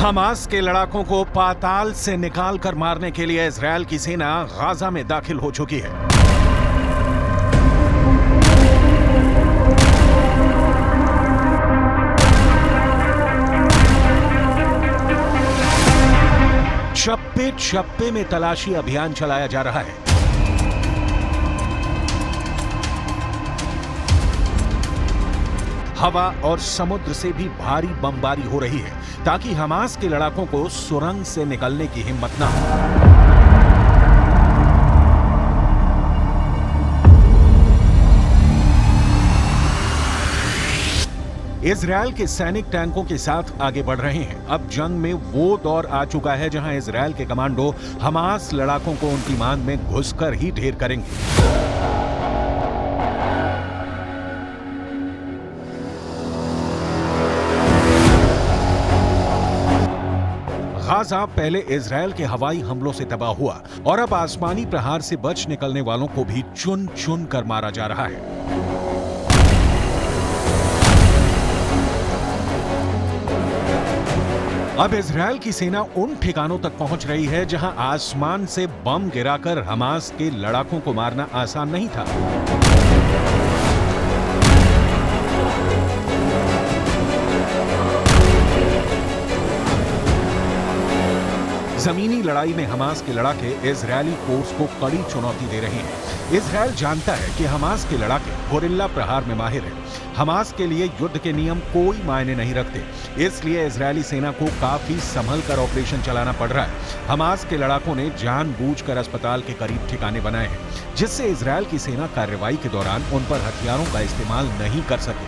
Hamas के लड़ाकों को पाताल से निकालकर मारने के लिए इजरायल की सेना गाजा में दाखिल हो चुकी है। चप्पे चप्पे में तलाशी अभियान चलाया जा रहा है। हवा और समुद्र से भी भारी बमबारी हो रही है ताकि हमास के लड़ाकों को सुरंग से निकलने की हिम्मत ना हो। इजरायल के सैनिक टैंकों के साथ आगे बढ़ रहे हैं। अब जंग में वो दौर आ चुका है जहां इजरायल के कमांडो हमास लड़ाकों को उनकी मान में घुसकर ही ढेर करेंगे। गाजा पहले इजरायल के हवाई हमलों से तबाह हुआ और अब आसमानी प्रहार से बच निकलने वालों को भी चुन चुन कर मारा जा रहा है। अब इजरायल की सेना उन ठिकानों तक पहुंच रही है जहां आसमान से बम गिराकर हमास के लड़ाकों को मारना आसान नहीं था। जमीनी लड़ाई में हमास के लड़ाके इजरायली फोर्स को कड़ी चुनौती दे रहे हैं। इजरायल जानता है कि हमास के लड़ाके गोरिल्ला प्रहार में माहिर हैं। हमास के लिए युद्ध के नियम कोई मायने नहीं रखते, इसलिए इजरायली सेना को काफी संभल कर ऑपरेशन चलाना पड़ रहा है। हमास के लड़ाकों ने जानबूझकर अस्पताल के करीब ठिकाने बनाए हैं, जिससे इजरायल की सेना कार्रवाई के दौरान उन पर हथियारों का इस्तेमाल नहीं कर सके।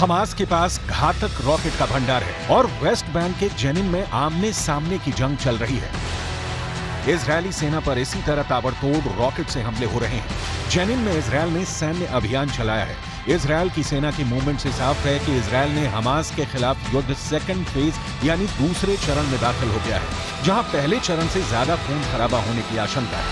हमास के पास घातक रॉकेट का भंडार है और वेस्ट बैंक के जेनिन में आमने सामने की जंग चल रही है। इजरायली सेना पर इसी तरह ताबड़तोड़ रॉकेट से हमले हो रहे हैं। जेनिन में इजरायल ने सैन्य अभियान चलाया है। इजरायल की सेना के मूवमेंट से साफ है कि इजरायल ने हमास के खिलाफ युद्ध सेकंड फेज यानी दूसरे चरण में दाखिल हो गया है, जहां पहले चरण से ज्यादा खून खराबा होने की आशंका है।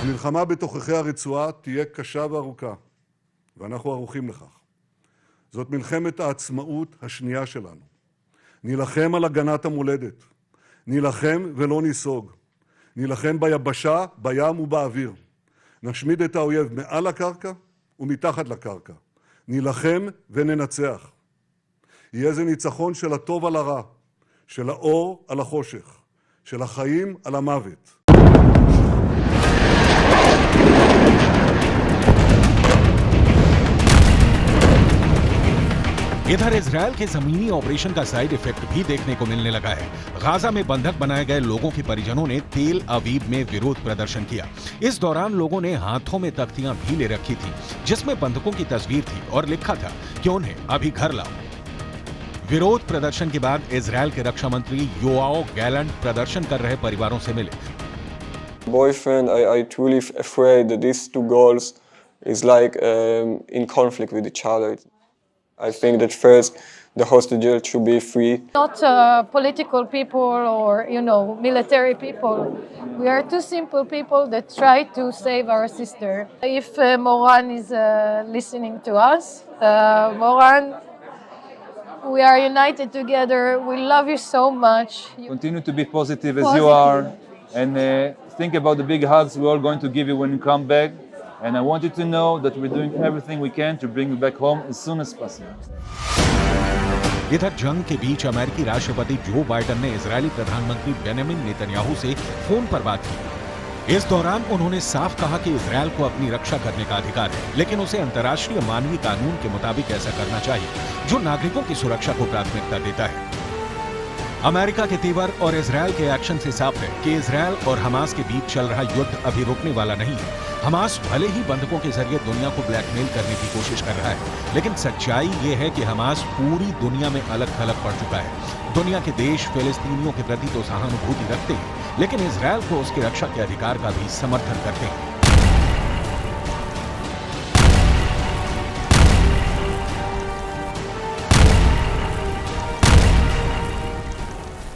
המלחמה בתוככי הרצועה תהיה קשה וארוכה, ואנחנו ערוכים לכך. זאת מלחמת העצמאות השנייה שלנו. נילחם על הגנת המולדת. נילחם ולא ניסוג. נילחם ביבשה, בים ובאוויר. נשמיד את האויב מעל הקרקע ומתחת לקרקע. נילחם וננצח. יהיה זה ניצחון של הטוב על הרע, של האור על החושך, של החיים על המוות. इधर इजरायल के जमीनी ऑपरेशन का साइड इफेक्ट भी देखने को मिलने लगा है। गाजा में बंधक बनाए गए लोगों के परिजनों ने तेल अवीव में विरोध प्रदर्शन किया। इस दौरान लोगों ने हाथों में तख्तियां भी ले रखी थी, जिसमें बंधकों की तस्वीर थी और लिखा था कि उन्हें अभी घर लाओ। विरोध प्रदर्शन के बाद इजरायल के रक्षा मंत्री योआव गैलेंट प्रदर्शन कर रहे परिवारों से मिले। Boyfriend, I truly afraid that these two girls is like in conflict with each other. I think that first the hostages should be free. Not political people or, military people. We are two simple people that try to save our sister. If Moran is listening to us, Moran, we are united together. We love you so much. Continue to be positive as you are, and think about the big hugs we're all going to give you when you come back. And I want you to know that we're doing everything we can to bring you back home as soon as possible. इधर जंग के बीच अमेरिकी राष्ट्रपति Joe Biden ने Israeli प्रधानमंत्री Benjamin Netanyahu से phone पर बात की। इस दौरान उन्होंने साफ कहा कि इजरायल को अपनी रक्षा करने का अधिकार है, लेकिन उसे अंतर्राष्ट्रीय मानवीय कानून के मुताबिक ऐसा करना चाहिए, जो नागरिकों की सुरक्षा को प्राथमिकता देता है। अमेरिका के तीवर और इजरायल के एक्शन से साफ है कि इजरायल और हमास के बीच चल रहा युद्ध अभी रुकने वाला नहीं है। हमास भले ही बंधकों के जरिए दुनिया को ब्लैकमेल करने की कोशिश कर रहा है, लेकिन सच्चाई ये है कि हमास पूरी दुनिया में अलग थलग पड़ चुका है। दुनिया के देश फिलिस्तीनियों के प्रति तो सहानुभूति रखते हैं, लेकिन इजरायल को उसकी रक्षा के अधिकार का भी समर्थन करते हैं।